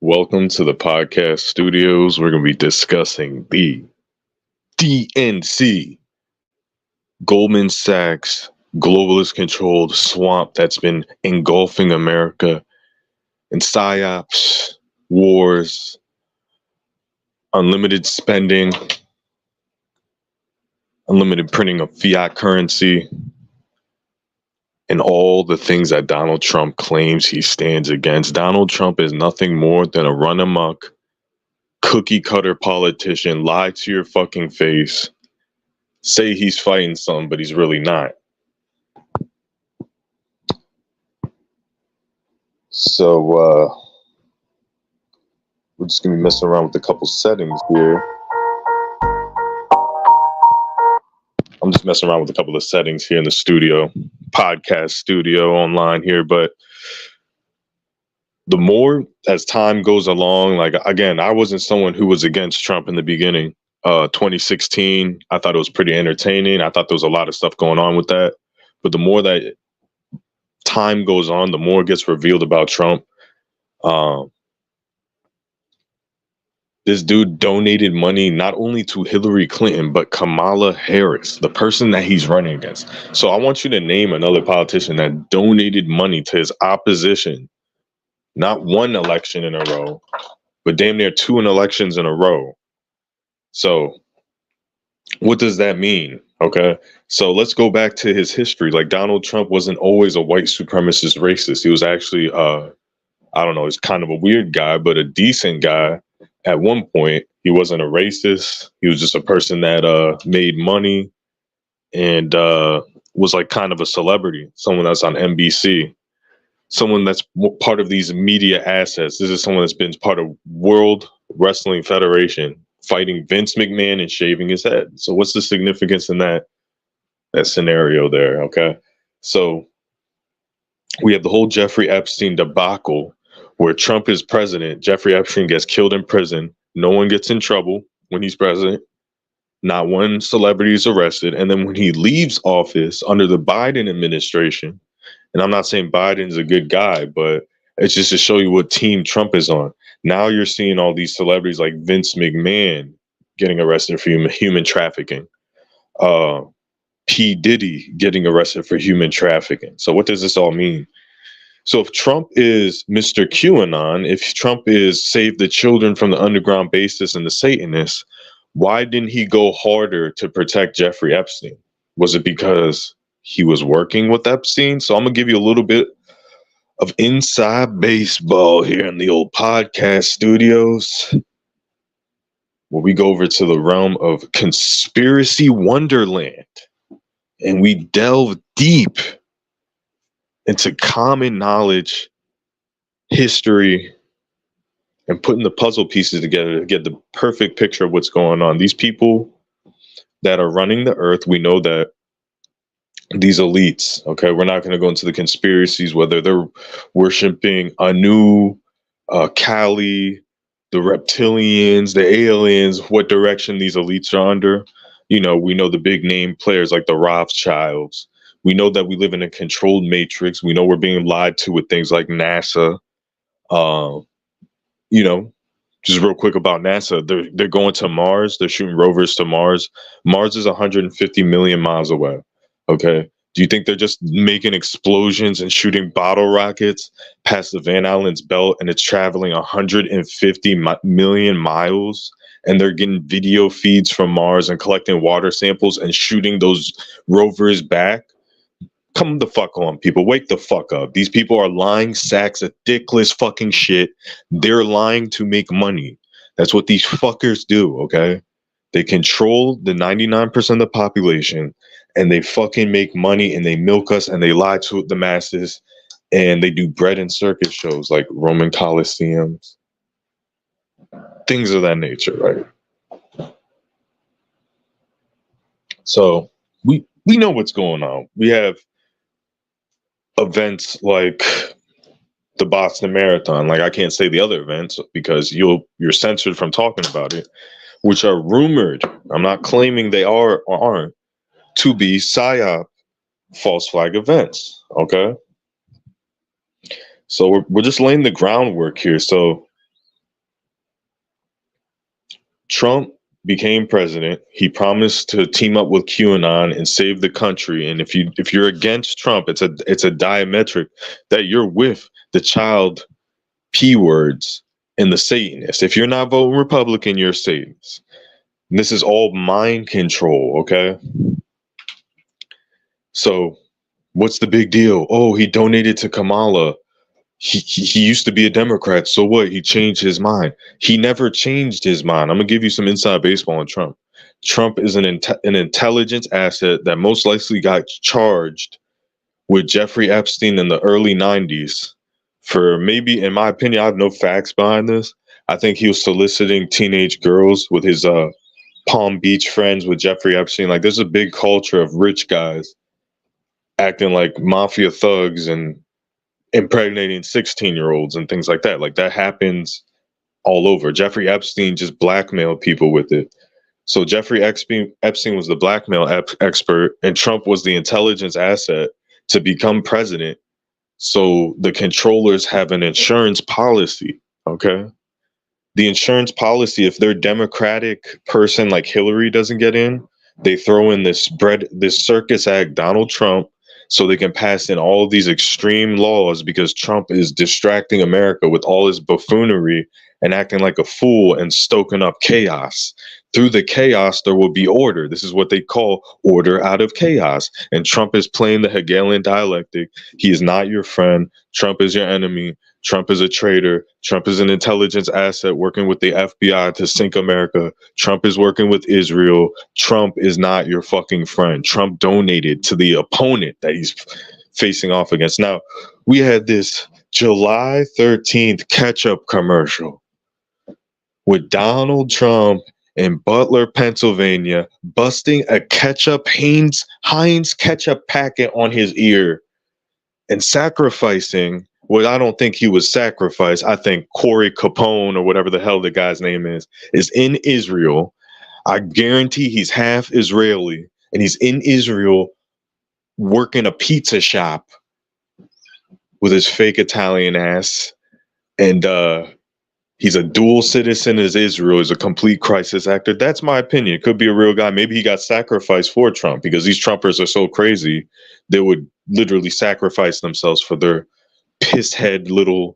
Welcome to the podcast studios. We're going to be discussing the DNC, Goldman Sachs, globalist controlled swamp that's been engulfing America in psyops, wars, unlimited spending, unlimited printing of fiat currency, and all the things that Donald Trump claims he stands against. Donald Trump is nothing more than a run amok, cookie cutter politician, lie to your fucking face, say he's fighting something, but he's really not. So we're just gonna be messing around with a couple settings here. I'm just messing around with a couple of settings here in the studio, podcast studio online here. But the more as time goes along, like again, I wasn't someone who was against Trump in the beginning. 2016, I thought it was pretty entertaining. I thought there was a lot of stuff going on with that. But the more that time goes on, the more gets revealed about Trump. This dude donated money not only to Hilary Clinton, but Kamala Harris, the person that he's running against. So I want you to name another politician that donated money to his opposition, not one election in a row, but damn near two elections in a row. So what does that mean? Okay. So let's go back to his history. Like Donald Trump wasn't always a white supremacist racist. He was actually, I don't know, he's kind of a weird guy, but a decent guy. At one point, he wasn't a racist. He was just a person that made money and was like kind of a celebrity, someone that's on NBC, someone that's part of these media assets. This is someone that's been part of World Wrestling Federation, fighting Vince McMahon and shaving his head. So what's the significance in that scenario there? Okay. So we have the whole Jeffrey Epstein debacle where Trump is president. Jeffrey Epstein gets killed in prison. No one gets in trouble when he's president. Not one celebrity is arrested. And then when he leaves office under the Biden administration, and I'm not saying Biden's a good guy, but it's just to show you what team Trump is on. Now you're seeing all these celebrities like Vince McMahon getting arrested for human trafficking. P. Diddy getting arrested for human trafficking. So what does this all mean? So if Trump is Mr. QAnon, if Trump is save the children from the underground bases and the Satanists, why didn't he go harder to protect Jeffrey Epstein? Was it because he was working with Epstein? So I'm going to give you a little bit of inside baseball here in the old podcast studios, where we go over to the realm of conspiracy wonderland and we delve deep into common knowledge, history, and putting the puzzle pieces together to get the perfect picture of what's going on. These people that are running the earth, we know that these elites, okay, we're not going to go into the conspiracies, whether they're worshiping Anu, Kali, the reptilians, the aliens, what direction these elites are under. You know, we know the big name players like the Rothschilds. We know that we live in a controlled matrix. We know we're being lied to with things like NASA. You know, just real quick about NASA, they're going to Mars. They're shooting rovers to Mars. Mars is 150 million miles away. Okay. Do you think they're just making explosions and shooting bottle rockets past the Van Allen's belt and it's traveling 150 million miles? And they're getting video feeds from Mars and collecting water samples and shooting those rovers back? Come the fuck on, people. Wake the fuck up. These people are lying sacks of dickless fucking shit. They're lying to make money. That's what these fuckers do, okay? They control the 99% of the population and they fucking make money and they milk us and they lie to the masses and they do bread and circus shows like Roman Colosseums. Things of that nature, right? So we know what's going on. We have events like the Boston Marathon. Like I can't say the other events because you're censored from talking about it, which are rumored. I'm not claiming they are or aren't to be PSYOP false flag events. Okay. So we're just laying the groundwork here. So Trump became president. He promised to team up with QAnon and save the country. And if you're against Trump, it's a diametric that you're with the child P words and the Satanists. If you're not voting Republican, you're a Satanist. And this is all mind control, okay? So what's the big deal? Oh, he donated to Kamala. He used to be a Democrat. So what? He changed his mind. He never changed his mind. I'm going to give you some inside baseball on Trump. Trump is an intelligence asset that most likely got charged with Jeffrey Epstein in the early 90s for, maybe, in my opinion, I have no facts behind this. I think he was soliciting teenage girls with his Palm Beach friends with Jeffrey Epstein. Like, there's a big culture of rich guys acting like mafia thugs and impregnating 16-year-olds and things like that. Like, that happens all over. Jeffrey Epstein just blackmailed people with it. So Jeffrey Epstein was the blackmail expert, and Trump was the intelligence asset to become president. So the controllers have an insurance policy, okay? The insurance policy, if their Democratic person like Hillary doesn't get in, they throw in this circus act, Donald Trump, so they can pass in all of these extreme laws because Trump is distracting America with all his buffoonery and acting like a fool and stoking up chaos. Through the chaos, there will be order. This is what they call order out of chaos. And Trump is playing the Hegelian dialectic. He is not your friend. Trump is your enemy. Trump is a traitor. Trump is an intelligence asset working with the FBI to sink America. Trump is working with Israel. Trump is not your fucking friend. Trump donated to the opponent that he's facing off against. Now, we had this July 13th ketchup commercial with Donald Trump in Butler, Pennsylvania, busting a Heinz ketchup packet on his ear and sacrificing. Well, I don't think he was sacrificed. I think Corey Capone, or whatever the hell the guy's name is in Israel. I guarantee he's half Israeli, and he's in Israel working a pizza shop with his fake Italian ass. And he's a dual citizen as Israel. He's a complete crisis actor. That's my opinion. Could be a real guy. Maybe he got sacrificed for Trump because these Trumpers are so crazy. They would literally sacrifice themselves for their piss head little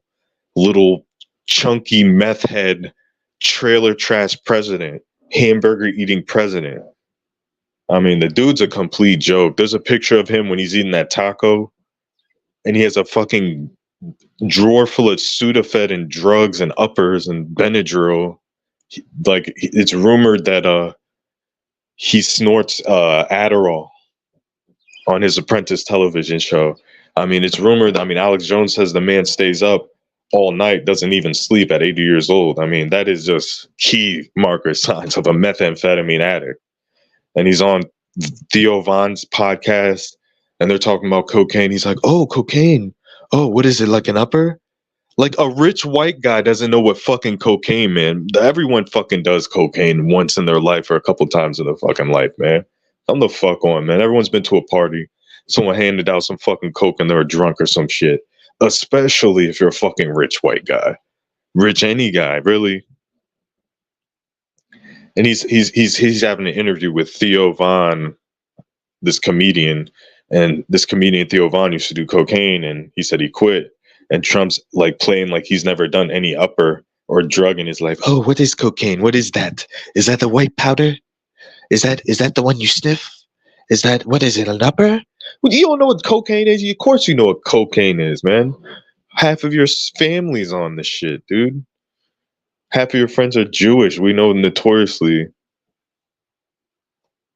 chunky meth head trailer trash president, hamburger eating president. I mean, the dude's a complete joke. There's a picture of him when he's eating that taco and he has a fucking drawer full of Sudafed and drugs and uppers and Benadryl. Like, it's rumored that he snorts Adderall on his Apprentice television show. I mean, it's rumored. I mean, Alex Jones says the man stays up all night, doesn't even sleep at 80 years old. I mean, that is just key marker signs of a methamphetamine addict. And he's on Theo Von's podcast, and they're talking about cocaine. He's like, oh, cocaine. Oh, what is it, like an upper? Like, a rich white guy doesn't know what fucking cocaine, man. Everyone fucking does cocaine once in their life or a couple times in their fucking life, man. I'm the fuck on, man. Everyone's been to a party. Someone handed out some fucking coke and they were drunk or some shit. Especially if you're a fucking rich white guy. Rich any guy, really. And he's having an interview with Theo Von, this comedian. And this comedian, Theo Von, used to do cocaine, and he said he quit. And Trump's like playing like he's never done any upper or drug in his life. Oh, what is cocaine? What is that? Is that the white powder? Is that the one you sniff? Is that, what is it, an upper? Well, you don't know what cocaine is? Of course you know what cocaine is, man. Half of your family's on this shit, dude. Half of your friends are Jewish. We know notoriously.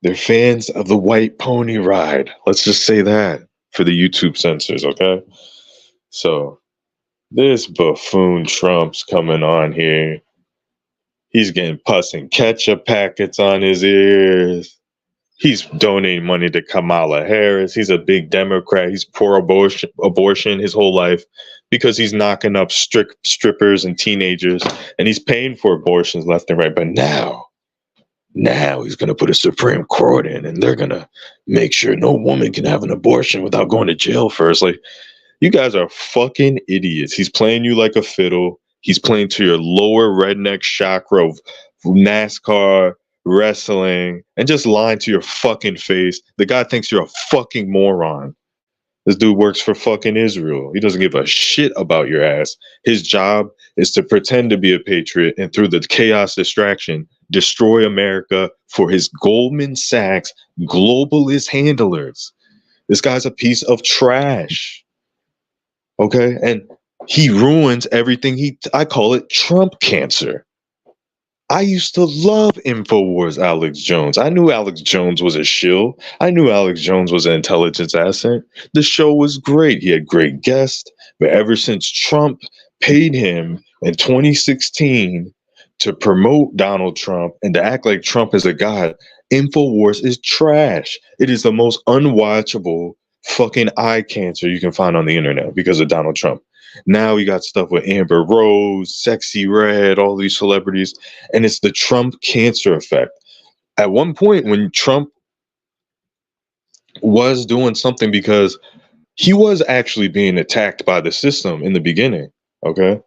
They're fans of the white pony ride. Let's just say that for the YouTube censors, okay? So, this buffoon Trump's coming on here. He's getting pus and ketchup packets on his ears. He's donating money to Kamala Harris. He's a big Democrat. He's pro-abortion his whole life because he's knocking up strippers and teenagers, and he's paying for abortions left and right. But now he's going to put a Supreme Court in, and they're going to make sure no woman can have an abortion without going to jail first. Like, You guys are fucking idiots. He's playing you like a fiddle. He's playing to your lower redneck chakra of NASCAR, wrestling, and just lying to your fucking face. The guy thinks you're a fucking moron. This dude works for fucking Israel. He doesn't give a shit about your ass. His job is to pretend to be a patriot and through the chaos distraction, destroy America for his Goldman Sachs globalist handlers. This guy's a piece of trash. Okay? And he ruins everything. I call it Trump cancer. I used to love InfoWars Alex Jones. I knew Alex Jones was a shill. I knew Alex Jones was an intelligence asset. The show was great. He had great guests. But ever since Trump paid him in 2016 to promote Donald Trump and to act like Trump is a god, InfoWars is trash. It is the most unwatchable fucking eye cancer you can find on the internet because of Donald Trump. Now we got stuff with Amber Rose, Sexy Red, all these celebrities, and it's the Trump cancer effect. At one point, when Trump was doing something, because he was actually being attacked by the system in the beginning, okay?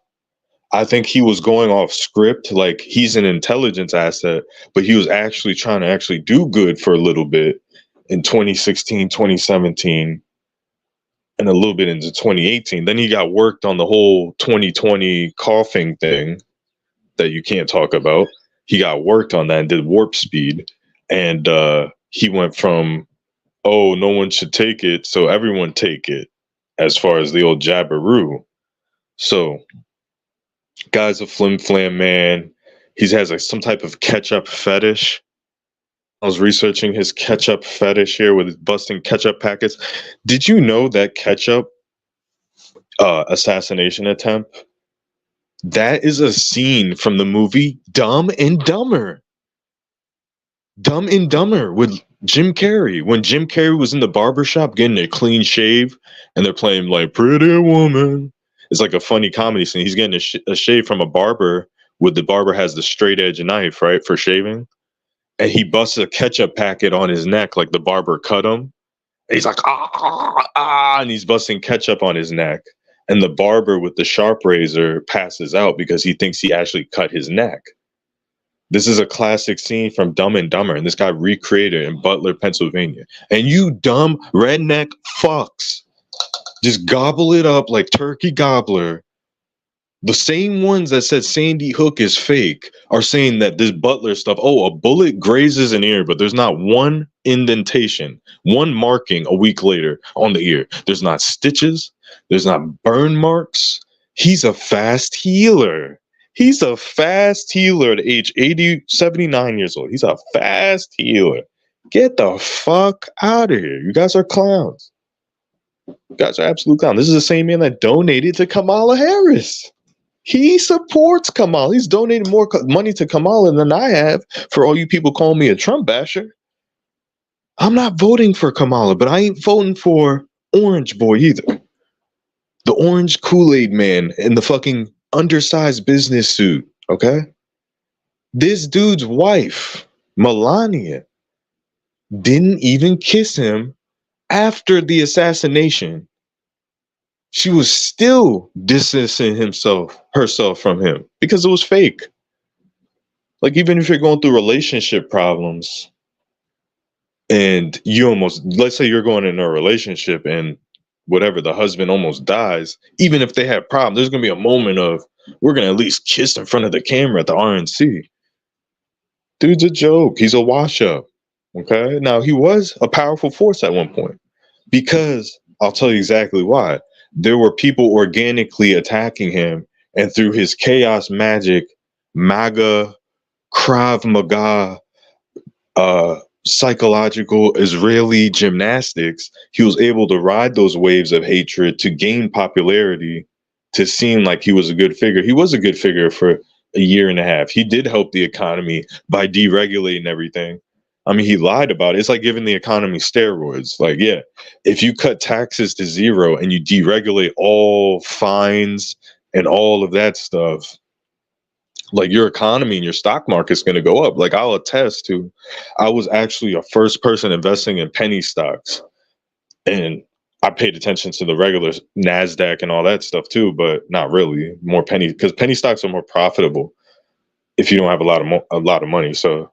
I think he was going off script, like he's an intelligence asset, but he was actually trying to actually do good for a little bit in 2016, 2017. And a little bit into 2018. Then he got worked on the whole 2020 coughing thing that you can't talk about. He got worked on that and did warp speed. And he went from, oh, no one should take it, so everyone take it, as far as the old jabberoo. So, guy's a flim flam man. He has like some type of ketchup fetish. I was researching his ketchup fetish here with his busting ketchup packets. Did you know that ketchup assassination attempt, that is a scene from the movie Dumb and Dumber? Dumb and Dumber with Jim Carrey. When Jim Carrey was in the barbershop getting a clean shave and they're playing like Pretty Woman. It's like a funny comedy scene. He's getting a shave from a barber with the barber has the straight edge knife, right, for shaving. And he busts a ketchup packet on his neck like the barber cut him. And he's like, and he's busting ketchup on his neck. And the barber with the sharp razor passes out because he thinks he actually cut his neck. This is a classic scene from Dumb and Dumber, and this guy recreated it in Butler, Pennsylvania. And you dumb redneck fucks just gobble it up like turkey gobbler. The same ones that said Sandy Hook is fake are saying that this Butler stuff, oh, a bullet grazes an ear, but there's not one indentation, one marking a week later on the ear. There's not stitches. There's not burn marks. He's a fast healer. He's a fast healer at age 79 years old. He's a fast healer. Get the fuck out of here. You guys are clowns. You guys are absolute clowns. This is the same man that donated to Kamala Harris. He supports Kamala. He's donated more money to Kamala than I have for all you people calling me a Trump basher. I'm not voting for Kamala, but I ain't voting for Orange Boy either. The orange Kool-Aid man in the fucking undersized business suit, okay? This dude's wife, Melania, didn't even kiss him after the assassination. She was still distancing herself from him because it was fake. Like, even if you're going through relationship problems and let's say you're going in a relationship and whatever, the husband almost dies, even if they have problems, there's going to be a moment of, we're going to at least kiss in front of the camera at the RNC. Dude's a joke. He's a wash up. Okay. Now, he was a powerful force at one point because I'll tell you exactly why. There were people organically attacking him, and through his chaos magic, MAGA, Krav Maga, psychological Israeli gymnastics, he was able to ride those waves of hatred to gain popularity, to seem like he was a good figure. He was a good figure for a year and a half. He did help the economy by deregulating everything. I mean, he lied about it. It's like giving the economy steroids. Like, yeah, if you cut taxes to zero and you deregulate all fines and all of that stuff, like, your economy and your stock market's going to go up. Like, I'll attest to, I was actually a first person investing in penny stocks. And I paid attention to the regular NASDAQ and all that stuff too, but not really. More penny, because penny stocks are more profitable if you don't have a lot of money. So,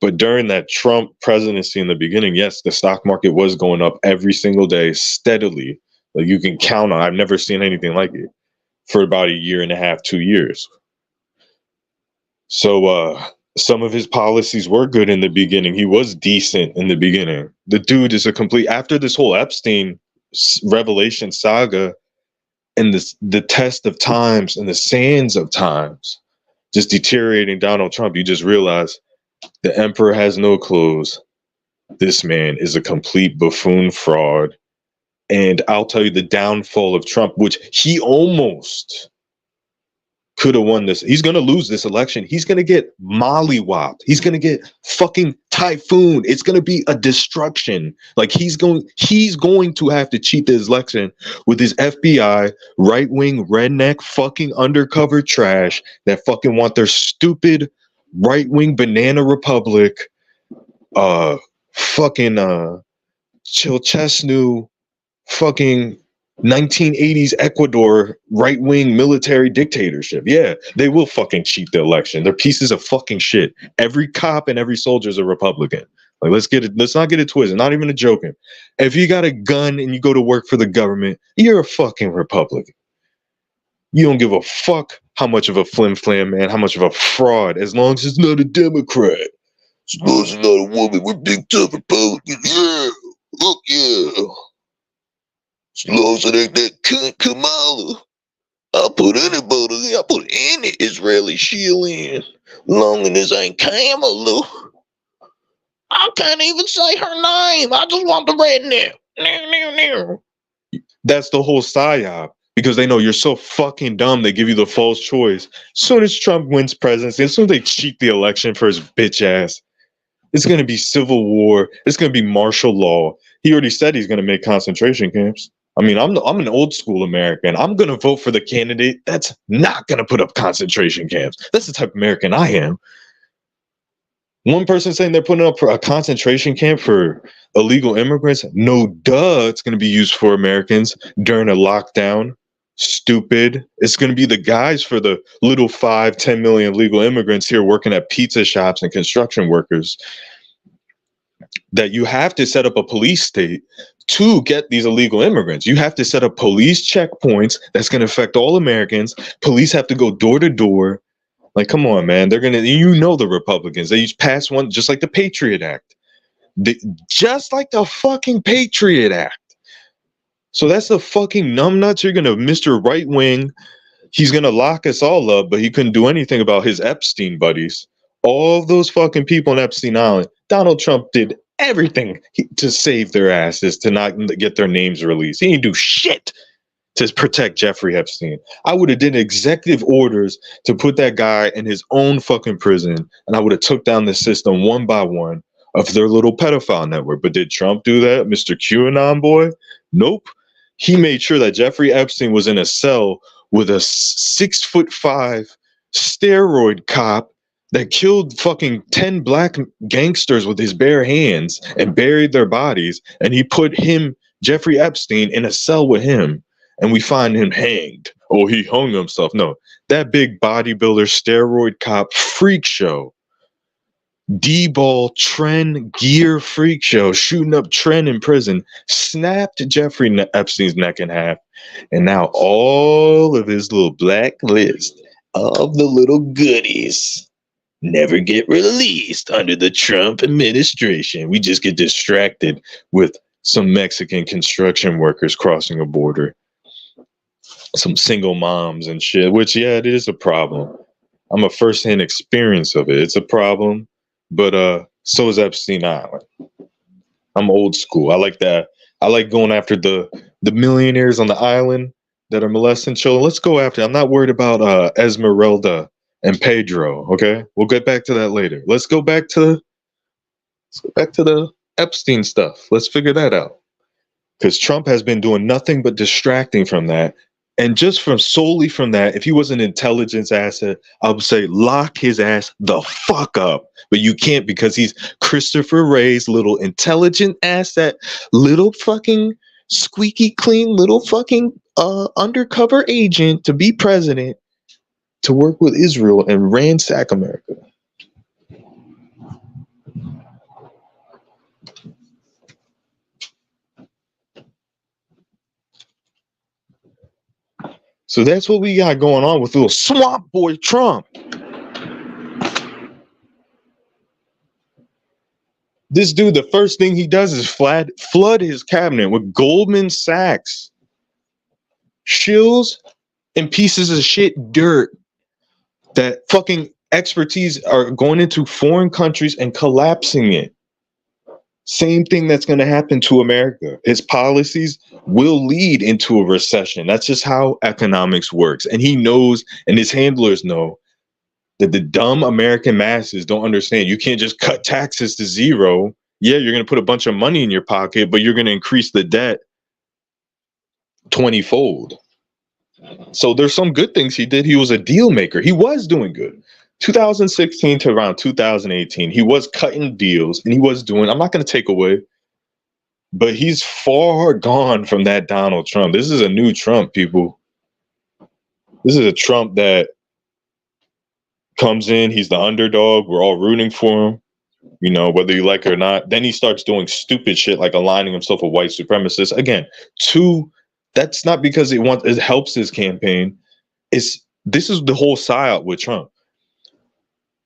but during that Trump presidency in the beginning, yes, the stock market was going up every single day steadily. Like you can count on. I've never seen anything like it for about a year and a half, 2 years. So some of his policies were good in the beginning. He was decent in the beginning. The dude is a complete, after this whole Epstein revelation saga and the test of times and the sands of times just deteriorating Donald Trump, you just realize the emperor has no clothes. This man is a complete buffoon fraud. And I'll tell you the downfall of Trump, which he almost could have won this. He's going to lose this election. He's going to get mollywopped. He's going to get fucking typhoon. It's going to be a destruction. Like he's going to have to cheat this election with his FBI, right-wing, redneck, fucking undercover trash that fucking want their stupid right-wing banana republic, fucking Chilchesnu, fucking 1980s Ecuador right-wing military dictatorship. Yeah, they will fucking cheat the election. They're pieces of fucking shit. Every cop and every soldier is a Republican. Like, let's not get it twisted. Not even a joking. If you got a gun and you go to work for the government, you're a fucking Republican. You don't give a fuck how much of a flim-flam, man, how much of a fraud, as long as it's not a Democrat. As long as it's not a woman, we're big tough Republicans. Yeah, look, yeah. As long as it ain't that cunt Kamala, I'll put anybody, I'll put any Israeli Shill in. Long as it ain't Kamala. I can't even say her name. I just want the redneck. That's the whole psyop. Because they know you're so fucking dumb, they give you the false choice. As soon as Trump wins presidency, as soon as they cheat the election for his bitch ass, it's going to be civil war. It's going to be martial law. He already said he's going to make concentration camps. I mean, I'm an old school American. I'm going to vote for the candidate that's not going to put up concentration camps. That's the type of American I am. One person saying they're putting up a concentration camp for illegal immigrants. No, duh. It's going to be used for Americans during a lockdown. Stupid. It's going to be the guys for the little 5-10 million legal immigrants here working at pizza shops and construction workers. That you have to set up a police state to get these illegal immigrants. You have to set up police checkpoints that's going to affect all Americans. Police have to go door to door. Like, come on, man. They're going to, the Republicans, they pass one just like the Patriot Act. Just like the fucking Patriot Act. So that's the fucking numbnuts. You're going to, Mr. Right Wing, he's going to lock us all up, but he couldn't do anything about his Epstein buddies. All those fucking people in Epstein Island. Donald Trump did everything to save their asses, to not get their names released. He didn't do shit to protect Jeffrey Epstein. I would have did executive orders to put that guy in his own fucking prison, and I would have took down the system one by one of their little pedophile network. But did Trump do that, Mr. QAnon boy? Nope. He made sure that Jeffrey Epstein was in a cell with a 6'5" steroid cop that killed fucking 10 black gangsters with his bare hands and buried their bodies. And he put him, Jeffrey Epstein, in a cell with him. And we find him hanged. Oh, he hung himself. No, that big bodybuilder, steroid cop freak show. D-ball Tren gear freak show shooting up Tren in prison snapped Jeffrey Epstein's neck in half, and now all of his little black list of the little goodies never get released under the Trump administration. We just get distracted with some Mexican construction workers crossing a border, some single moms and shit, which, yeah, it is a problem. I'm a first-hand experience of it. It's a problem. But so is Epstein Island. I'm old school. I like that. I like going after the millionaires on the island that are molesting children. Let's go after. I'm not worried about Esmeralda and Pedro. Okay, we'll get back to that later. Let's go back to the Epstein stuff. Let's figure that out. Because Trump has been doing nothing but distracting from that. And just solely from that, if he was an intelligence asset, I would say lock his ass the fuck up. But you can't, because he's Christopher Wray's little intelligent asset, little fucking squeaky clean little fucking undercover agent to be president to work with Israel and ransack America. So that's what we got going on with little swamp boy Trump. This dude, the first thing he does is flood his cabinet with Goldman Sachs, shills, and pieces of shit dirt that fucking expertise are going into foreign countries and collapsing it. Same thing that's going to happen to America. His policies will lead into a recession. That's just how economics works. And he knows, and his handlers know, that the dumb American masses don't understand. You can't just cut taxes to zero. Yeah, you're going to put a bunch of money in your pocket, but you're going to increase the debt 20-fold. So there's some good things he did. He was a deal maker. He was doing good. 2016 to around 2018, he was cutting deals and he was doing, I'm not going to take away, but he's far gone from that Donald Trump. This is a new Trump, people. This is a Trump that comes in, he's the underdog. We're all rooting for him, you know, whether you like it or not. Then he starts doing stupid shit like aligning himself with white supremacists. Again, that's not because it helps his campaign. This is the whole psyop with Trump.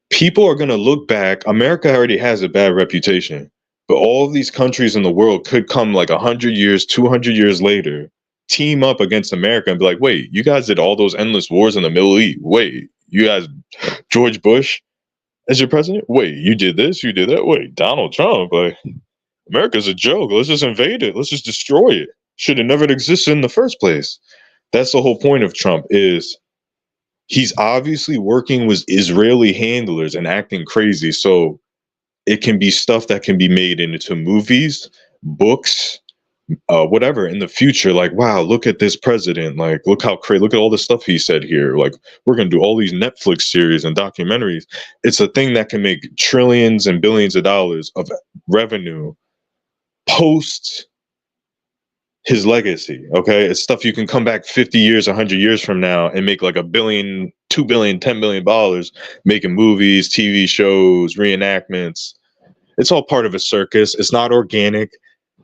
People are going to look back. America already has a bad reputation, but all of these countries in the world could come like 100 years, 200 years later, team up against America and be like, wait, you guys did all those endless wars in the Middle East. Wait, you guys, George Bush as your president? Wait, you did this, you did that? Wait, Donald Trump, like, America's a joke. Let's just invade it. Let's just destroy it. Should have never existed in the first place. That's the whole point of Trump, is he's obviously working with Israeli handlers and acting crazy. So it can be stuff that can be made into movies, books, whatever in the future. Like, wow, look at this president. Like, look how crazy, look at all the stuff he said here. Like, we're going to do all these Netflix series and documentaries. It's a thing that can make trillions and billions of dollars of revenue post his legacy. Okay, it's stuff you can come back 50 years, 100 years from now and make like $1 billion, $2 billion, $10 billion making movies, TV shows, reenactments. It's all part of a circus. It's not organic.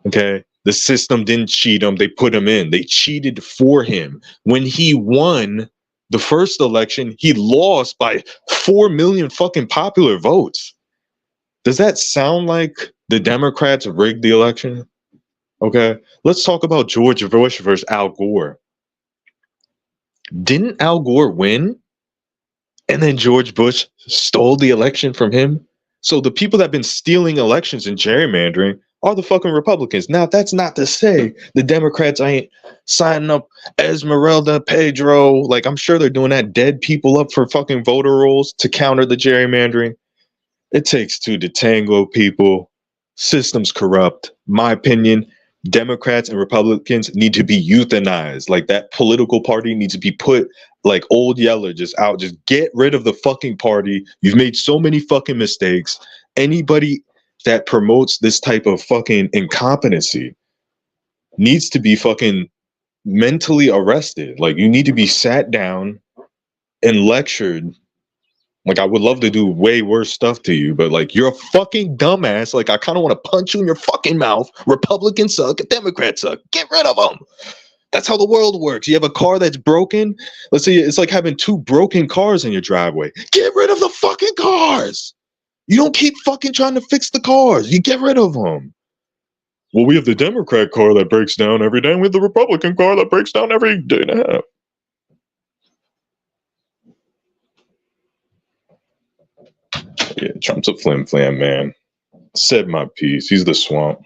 Okay, the system didn't cheat him. They put him in. They cheated for him. When he won the first election, he lost by 4 million fucking popular votes. Does that sound like the Democrats rigged the election? Okay, let's talk about George Bush versus Al Gore. Didn't Al Gore win? And then George Bush stole the election from him? So the people that have been stealing elections and gerrymandering are the fucking Republicans. Now, that's not to say the Democrats ain't signing up Esmeralda, Pedro. Like, I'm sure they're doing that, dead people up for fucking voter rolls to counter the gerrymandering. It takes two to tango, people. System's corrupt. My opinion, Democrats and Republicans need to be euthanized. Like, that political party needs to be put like Old Yeller, just out. Just get rid of the fucking party. You've made so many fucking mistakes. Anybody that promotes this type of fucking incompetency needs to be fucking mentally arrested. Like, you need to be sat down and lectured. Like, I would love to do way worse stuff to you, but like, you're a fucking dumbass. Like, I kind of want to punch you in your fucking mouth. Republicans suck, Democrats suck. Get rid of them. That's how the world works. You have a car that's broken. Let's say it's like having 2 broken cars in your driveway. Get rid of the fucking cars. You don't keep fucking trying to fix the cars. You get rid of them. Well, we have the Democrat car that breaks down every day, and we have the Republican car that breaks down every day and a half. Yeah, Trump's a flim-flam, man. Said my piece. He's the swamp.